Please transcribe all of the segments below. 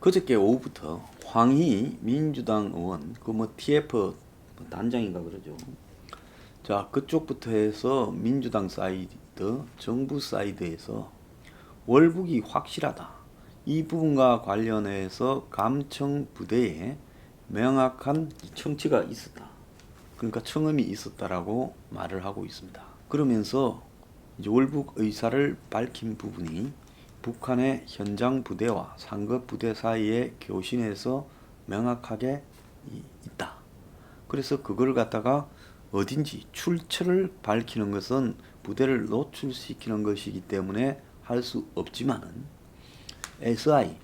그저께 오후부터 황희 민주당 의원, 그 뭐 TF 단장인가 그러죠. 자, 그쪽부터 해서 민주당 사이드, 정부 사이드에서 월북이 확실하다. 이 부분과 관련해서 감청 부대에 명확한 청취가 있었다. 그러니까 청음이 있었다라고 말을 하고 있습니다. 그러면서 이제 월북 의사를 밝힌 부분이 북한의 현장 부대와 상급 부대 사이의 교신에서 명확하게 있다. 그래서 그걸 갖다가 어딘지 출처를 밝히는 것은 부대를 노출시키는 것이기 때문에 할 수 없지만은 SI,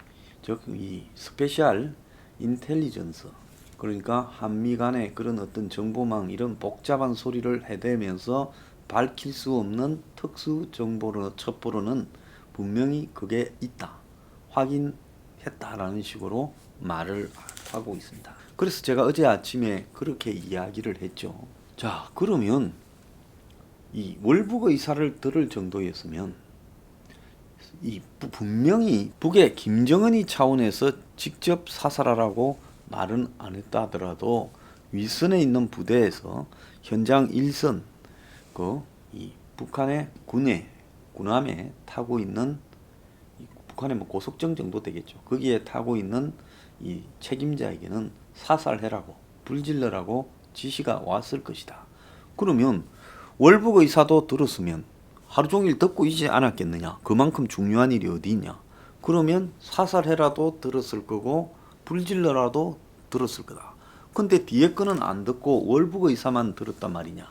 즉 이 스페셜 인텔리전스, 그러니까 한미 간의 그런 어떤 정보망 이런 복잡한 소리를 해대면서 밝힐 수 없는 특수 정보로 첩보로는 분명히 그게 있다, 확인했다라는 식으로 말을 하고 있습니다. 그래서 제가 어제 아침에 그렇게 이야기를 했죠. 자, 그러면 이 월북 의사를 들을 정도였으면 이 분명히 북의 김정은이 차원에서 직접 사살하라고 말은 안 했다 하더라도 윗선에 있는 부대에서 현장 1선 이 북한의 군함에 타고 있는 북한의 뭐 고속정 정도 되겠죠. 거기에 타고 있는 이 책임자에게는 사살해라고, 불질러라고 지시가 왔을 것이다. 그러면 월북 의사도 들었으면 하루 종일 듣고 있지 않았겠느냐. 그만큼 중요한 일이 어디 있냐. 그러면 사살해라도 들었을 거고 불질러라도 들었을 거다. 근데 뒤에 거는 안 듣고 월북 의사만 들었단 말이냐.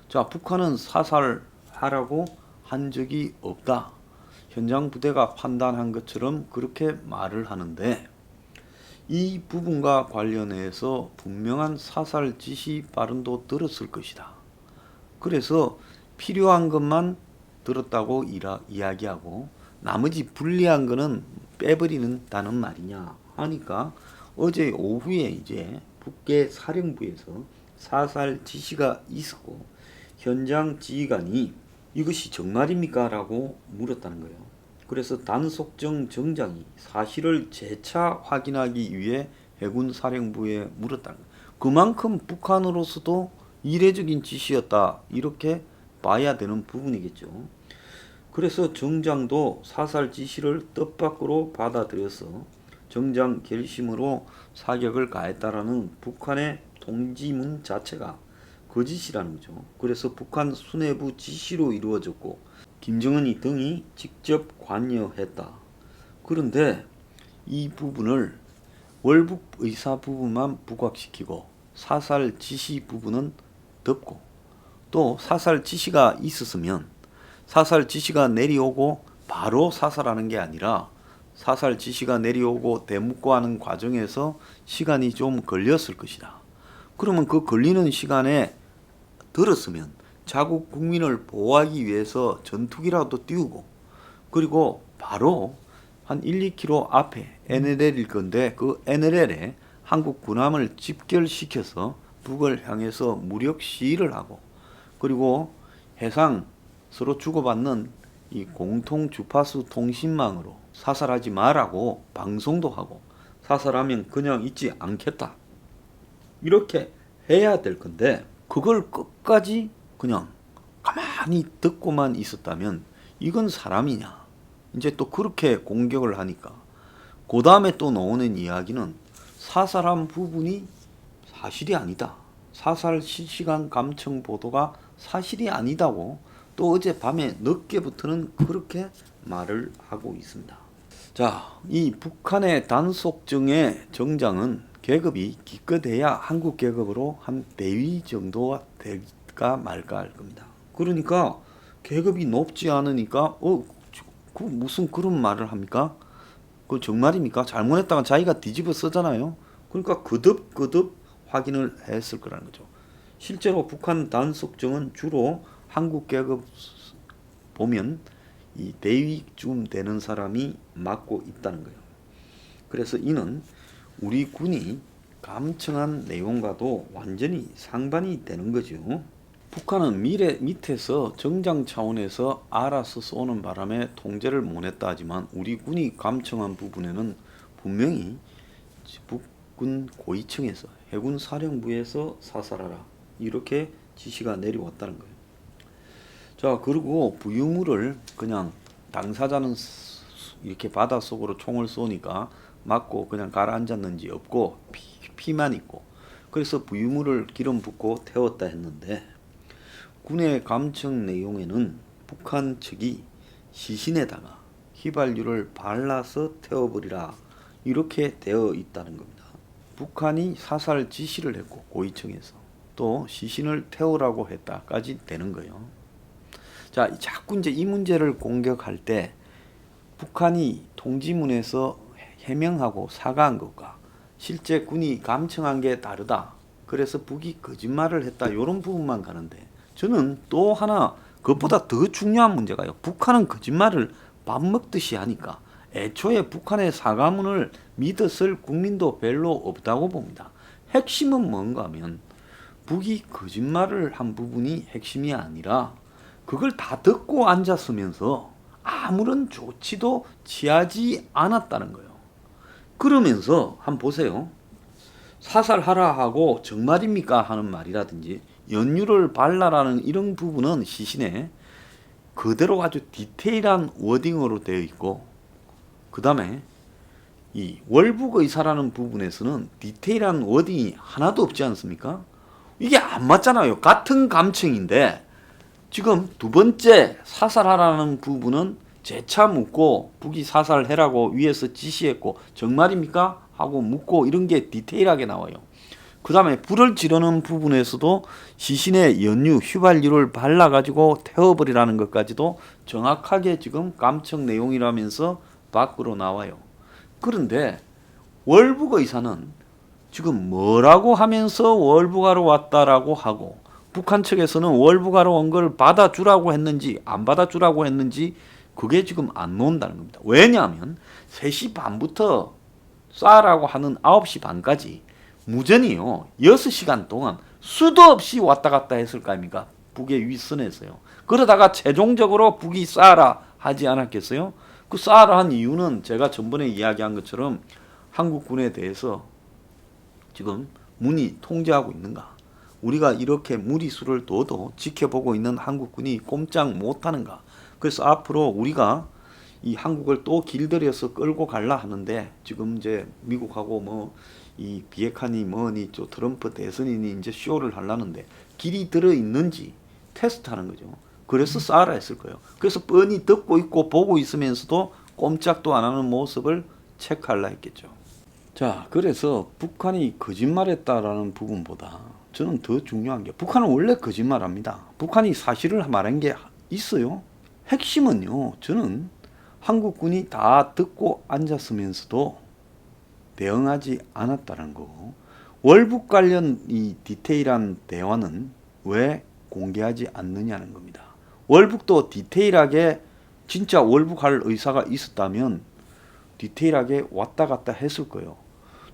자, 북한은 사살하라고 한 적이 없다. 현장 부대가 판단한 것처럼 그렇게 말을 하는데 이 부분과 관련해서 분명한 사살 지시 발언도 들었을 것이다. 그래서 필요한 것만 들었다고 이야기하고 나머지 불리한 거는 빼버리는다는 말이냐 하니까 어제 오후에 이제 북계 사령부에서 사살 지시가 있었고 현장 지휘관이 이것이 정말입니까? 라고 물었다는 거예요. 그래서 단속정 정장이 사실을 재차 확인하기 위해 해군 사령부에 물었다는 거예요. 그만큼 북한으로서도 이례적인 지시였다, 이렇게 봐야 되는 부분이겠죠. 그래서 정장도 사살 지시를 뜻밖으로 받아들여서 정장 결심으로 사격을 가했다라는 북한의 통지문 자체가 거짓이라는 거죠. 그래서 북한 수뇌부 지시로 이루어졌고 김정은이 등이 직접 관여했다. 그런데 이 부분을 월북 의사 부분만 부각시키고 사살 지시 부분은 덮고, 또 사살 지시가 있었으면 사살 지시가 내려오고 바로 사살하는 게 아니라 사살 지시가 내려오고 대묵고하는 과정에서 시간이 좀 걸렸을 것이다. 그러면 그 걸리는 시간에 들었으면 자국 국민을 보호하기 위해서 전투기라도 띄우고, 그리고 바로 한 1, 2km 앞에 NLL일 건데 그 NLL에 한국 군함을 집결시켜서 북을 향해서 무력 시위를 하고, 그리고 해상 서로 주고받는 이 공통 주파수 통신망으로 사살하지 말라고 방송도 하고, 사살하면 그냥 있지 않겠다, 이렇게 해야 될 건데 그걸 끝까지 그냥 가만히 듣고만 있었다면 이건 사람이냐. 이제 또 그렇게 공격을 하니까 그 다음에 또 나오는 이야기는 사살한 부분이 사실이 아니다, 사살 실시간 감청 보도가 사실이 아니다고 또 어제 밤에 늦게부터는 그렇게 말을 하고 있습니다. 자, 이 북한의 단속정의 정장은 계급이 기껏해야 한국 계급으로 한 대위 정도가 될까 말까 할 겁니다. 그러니까 계급이 높지 않으니까 그 무슨 그런 말을 합니까? 그 정말입니까? 잘못했다가 자기가 뒤집어 쓰잖아요. 그러니까 거듭 확인을 했을 거라는 거죠. 실제로 북한 단속정은 주로 한국 계급 보면 이 대위쯤 되는 사람이 맡고 있다는 거예요. 그래서 이는 우리 군이 감청한 내용과도 완전히 상반이 되는 거죠. 북한은 밑에서 정장 차원에서 알아서 쏘는 바람에 통제를 못했다 하지만 우리 군이 감청한 부분에는 분명히 북군 고위층에서 해군 사령부에서 사살하라 이렇게 지시가 내려왔다는 거예요. 자, 그리고 부유물을 그냥 당사자는 이렇게 바닷속으로 총을 쏘니까 맞고 그냥 가라앉았는지 없고 피만 있고, 그래서 부유물을 기름 붓고 태웠다 했는데, 군의 감청 내용에는 북한 측이 시신에다가 휘발유를 발라서 태워버리라 이렇게 되어 있다는 겁니다. 북한이 사살 지시를 했고 고위층에서 또 시신을 태우라고 했다까지 되는 거예요. 자, 자꾸 이제 이 문제를 공격할 때 북한이 통지문에서 해명하고 사과한 것과 실제 군이 감청한 게 다르다. 그래서 북이 거짓말을 했다. 이런 부분만 가는데, 저는 또 하나 그것보다 더 중요한 문제가요. 북한은 거짓말을 밥 먹듯이 하니까 애초에 북한의 사과문을 믿었을 국민도 별로 없다고 봅니다. 핵심은 뭔가 하면 북이 거짓말을 한 부분이 핵심이 아니라 그걸 다 듣고 앉았으면서 아무런 조치도 취하지 않았다는 거예요. 그러면서 한번 보세요. 사살하라 하고 정말입니까 하는 말이라든지 연유를 발라라는 이런 부분은 시신에 그대로 아주 디테일한 워딩으로 되어 있고, 그 다음에 이 월북의사라는 부분에서는 디테일한 워딩이 하나도 없지 않습니까? 이게 안 맞잖아요. 같은 감청인데 지금 두 번째 사살하라는 부분은 재차 묻고 북이 사살해라고 위에서 지시했고 정말입니까? 하고 묻고 이런 게 디테일하게 나와요. 그 다음에 불을 지르는 부분에서도 시신에 연유, 휘발유를 발라가지고 태워버리라는 것까지도 정확하게 지금 감청 내용이라면서 밖으로 나와요. 그런데 월북의사는 지금 뭐라고 하면서 월북하러 왔다라고 하고, 북한 측에서는 월북하러 온 걸 받아주라고 했는지 안 받아주라고 했는지 그게 지금 안 나온다는 겁니다. 왜냐하면 3시 반부터 쏴라고 하는 9시 반까지 무전이요 6시간 동안 수도 없이 왔다 갔다 했을 거 아닙니까? 북의 윗선에서요. 그러다가 최종적으로 북이 쏴라 하지 않았겠어요? 그 쏴라 한 이유는 제가 전번에 이야기한 것처럼 한국군에 대해서 지금 문이 통제하고 있는가, 우리가 이렇게 무리수를 둬도 지켜보고 있는 한국군이 꼼짝 못하는가. 그래서 앞으로 우리가 이 한국을 또 길들여서 끌고 갈라 하는데, 지금 이제 미국하고 뭐 이 비핵화니 뭐니 저 트럼프 대선인이 이제 쇼를 하려는데 길이 들어 있는지 테스트하는 거죠. 그래서 쏴라 했을 거예요. 그래서 뻔히 듣고 있고 보고 있으면서도 꼼짝도 안 하는 모습을 체크하려 했겠죠. 자, 그래서 북한이 거짓말했다라는 부분보다 저는 더 중요한 게, 북한은 원래 거짓말합니다. 북한이 사실을 말한 게 있어요. 핵심은요, 저는 한국군이 다 듣고 앉았으면서도 대응하지 않았다는 거고, 월북 관련 이 디테일한 대화는 왜 공개하지 않느냐는 겁니다. 월북도 디테일하게 진짜 월북할 의사가 있었다면 디테일하게 왔다 갔다 했을 거예요.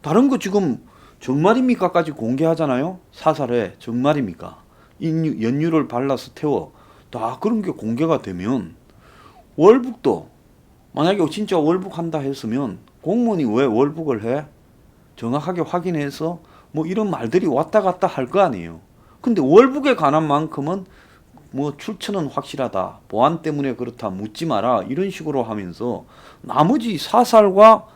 다른 거 지금 정말입니까까지 공개하잖아요. 사살해 정말입니까? 연유를 발라서 태워, 다 그런 게 공개가 되면, 월북도 만약에 진짜 월북한다 했으면 공무원이 왜 월북을 해? 정확하게 확인해서 뭐 이런 말들이 왔다 갔다 할 거 아니에요. 근데 월북에 관한 만큼은 뭐 출처는 확실하다, 보안 때문에 그렇다, 묻지 마라 이런 식으로 하면서 나머지 사살과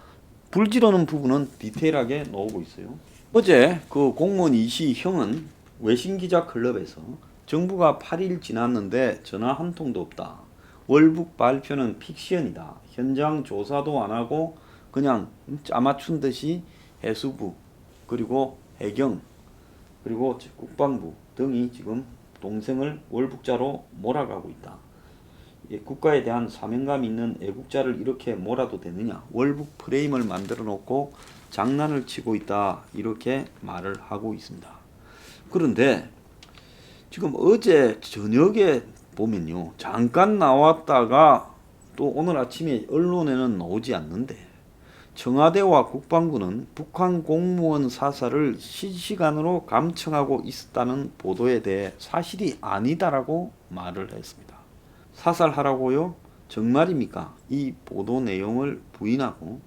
불지르는 부분은 디테일하게 나오고 있어요. 어제 그 공무원 이시 형은 외신기자 클럽에서 정부가 8일 지났는데 전화 한 통도 없다. 월북 발표는 픽션이다. 현장 조사도 안 하고 그냥 짜맞춘 듯이 해수부 그리고 해경 그리고 국방부 등이 지금 동생을 월북자로 몰아가고 있다. 국가에 대한 사명감 있는 애국자를 이렇게 몰아도 되느냐, 월북 프레임을 만들어 놓고 장난을 치고 있다, 이렇게 말을 하고 있습니다. 그런데 지금 어제 저녁에 보면요, 잠깐 나왔다가 또 오늘 아침에 언론에는 나오지 않는데, 청와대와 국방부는 북한 공무원 사살을 실시간으로 감청하고 있었다는 보도에 대해 사실이 아니다라고 말을 했습니다. 사살하라고요? 정말입니까? 이 보도 내용을 부인하고,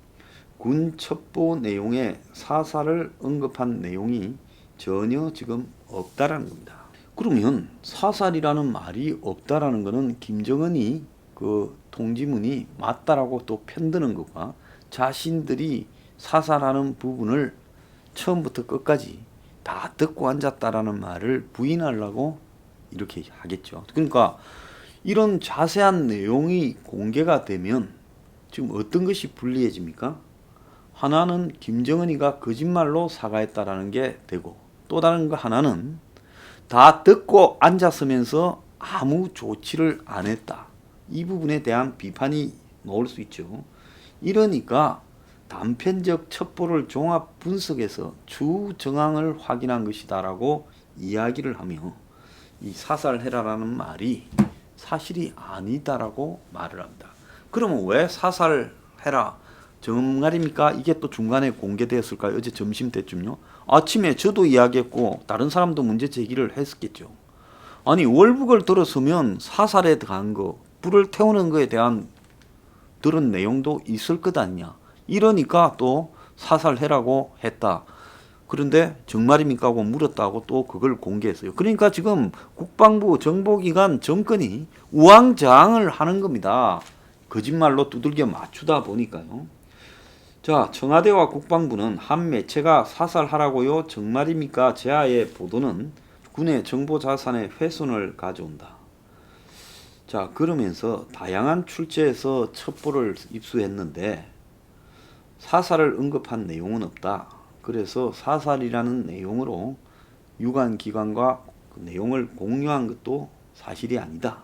군 첩보 내용에 사살을 언급한 내용이 전혀 지금 없다라는 겁니다. 그러면 사살이라는 말이 없다라는 것은 김정은이 그 통지문이 맞다라고 또 편드는 것과 자신들이 사살하는 부분을 처음부터 끝까지 다 듣고 앉았다라는 말을 부인하려고 이렇게 하겠죠. 그러니까 이런 자세한 내용이 공개가 되면 지금 어떤 것이 불리해집니까? 하나는 김정은이가 거짓말로 사과했다라는 게 되고, 또 다른 거 하나는 다 듣고 앉았으면서 아무 조치를 안 했다. 이 부분에 대한 비판이 나올 수 있죠. 이러니까 단편적 첩보를 종합 분석해서 주 정황을 확인한 것이다라고 이야기를 하며 이 사살해라라는 말이 사실이 아니다라고 말을 합니다. 그러면 왜 사살해라 정말입니까? 이게 또 중간에 공개되었을까요? 어제 점심 때쯤요. 아침에 저도 이야기했고 다른 사람도 문제 제기를 했었겠죠. 아니 월북을 들었으면 사살에 들어간 거, 불을 태우는 거에 대한 들은 내용도 있을 것 아니냐. 이러니까 또 사살해라고 했다. 그런데 정말입니까 하고 물었다고 또 그걸 공개했어요. 그러니까 지금 국방부 정보기관 정권이 우왕좌왕을 하는 겁니다. 거짓말로 두들겨 맞추다 보니까요. 자, 청와대와 국방부는 한 매체가 사살하라고요 정말입니까 제하의 보도는 군의 정보 자산의 훼손을 가져온다. 자, 그러면서 다양한 출처에서 첩보를 입수했는데 사살을 언급한 내용은 없다. 그래서 사살이라는 내용으로 유관기관과 그 내용을 공유한 것도 사실이 아니다.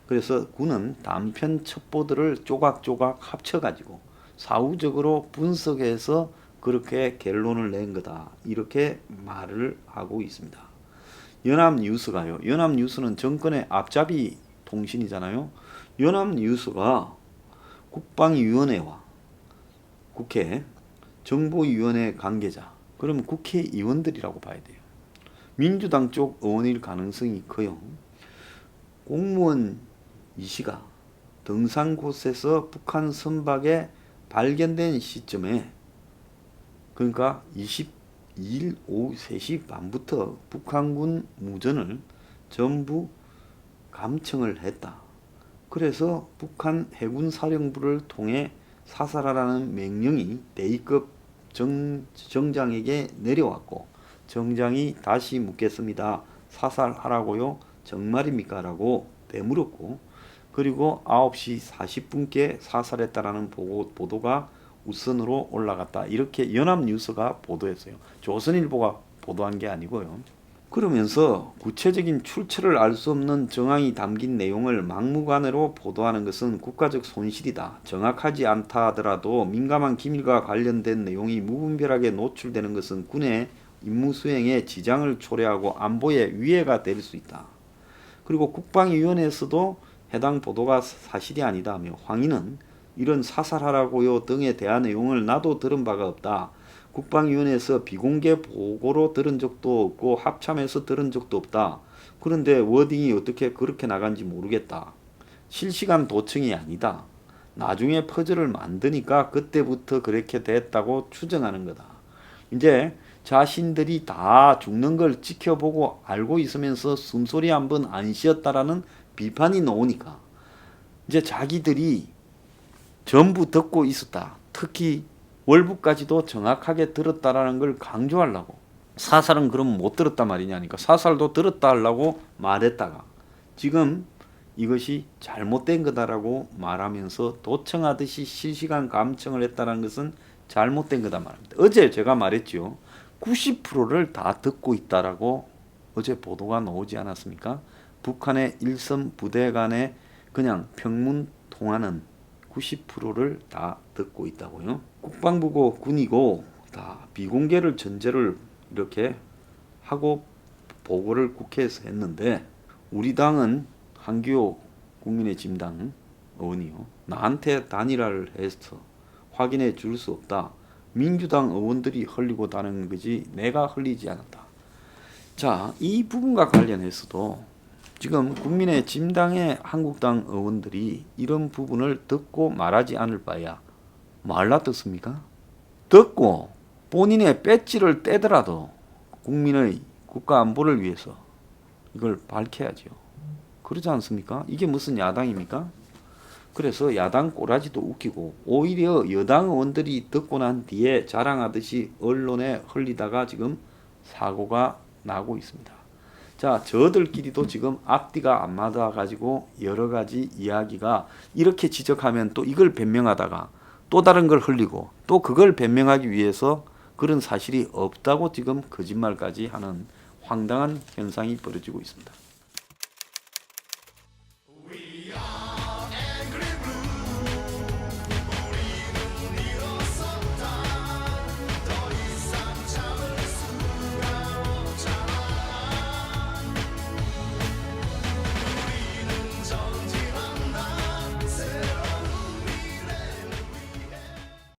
그래서 군은 단편 첩보들을 조각조각 합쳐가지고 사후적으로 분석해서 그렇게 결론을 낸 거다. 이렇게 말을 하고 있습니다. 연합뉴스가요. 연합뉴스는 정권의 앞잡이 통신이잖아요. 연합뉴스가 국방위원회와 국회, 정보위원회 관계자, 그러면 국회의원들이라고 봐야 돼요. 민주당 쪽 의원일 가능성이 커요. 공무원 이씨가 등산 곳에서 북한 선박에 발견된 시점에, 그러니까 22일 오후 3시 반부터 북한군 무전을 전부 감청을 했다. 그래서 북한 해군사령부를 통해 사살하라는 명령이 대위급 정장에게 내려왔고, 정장이 다시 묻겠습니다. 사살하라고요? 정말입니까? 라고 되물었고, 그리고 9시 40분께 사살했다라는 보도가 우선으로 올라갔다. 이렇게 연합뉴스가 보도했어요. 조선일보가 보도한 게 아니고요. 그러면서 구체적인 출처를 알 수 없는 정황이 담긴 내용을 막무가내로 보도하는 것은 국가적 손실이다. 정확하지 않다 하더라도 민감한 기밀과 관련된 내용이 무분별하게 노출되는 것은 군의 임무 수행에 지장을 초래하고 안보에 위해가 될 수 있다. 그리고 국방위원회에서도 해당 보도가 사실이 아니다 하며 황희는 이런 사살하라고요 등에 대한 내용을 나도 들은 바가 없다. 국방위원회에서 비공개 보고로 들은 적도 없고 합참에서 들은 적도 없다. 그런데 워딩이 어떻게 그렇게 나간지 모르겠다. 실시간 도청이 아니다. 나중에 퍼즐을 만드니까 그때부터 그렇게 됐다고 추정하는 거다. 이제 자신들이 다 죽는 걸 지켜보고 알고 있으면서 숨소리 한번 안 쉬었다라는 비판이 나오니까 이제 자기들이 전부 듣고 있었다. 특히 월북까지도 정확하게 들었다라는 걸 강조하려고. 사살은 그럼 못 들었단 말이냐니까. 사살도 들었다 하려고 말했다가 지금 이것이 잘못된 거다라고 말하면서 도청하듯이 실시간 감청을 했다는 것은 잘못된 거다 말합니다. 어제 제가 말했죠. 90%를 다 듣고 있다라고 어제 보도가 나오지 않았습니까? 북한의 일선 부대 간에 그냥 평문 통화는 90%를 다 듣고 있다고요. 국방부고 군이고 다 비공개를 전제를 이렇게 하고 보고를 국회에서 했는데 우리 당은 한기호 국민의힘당 의원이요. 나한테 단일화를 해서 확인해 줄 수 없다. 민주당 의원들이 흘리고 다는 거지 내가 흘리지 않았다. 자, 이 부분과 관련해서도 지금 국민의힘당의 한국당 의원들이 이런 부분을 듣고 말하지 않을 바야 말라 듣습니까? 듣고 본인의 배지를 떼더라도 국민의 국가 안보를 위해서 이걸 밝혀야죠. 그러지 않습니까? 이게 무슨 야당입니까? 그래서 야당 꼬라지도 웃기고 오히려 여당 의원들이 듣고 난 뒤에 자랑하듯이 언론에 흘리다가 지금 사고가 나고 있습니다. 자, 저들끼리도 지금 앞뒤가 안 맞아 가지고 여러 가지 이야기가 이렇게 지적하면 또 이걸 변명하다가 또 다른 걸 흘리고 또 그걸 변명하기 위해서 그런 사실이 없다고 지금 거짓말까지 하는 황당한 현상이 벌어지고 있습니다.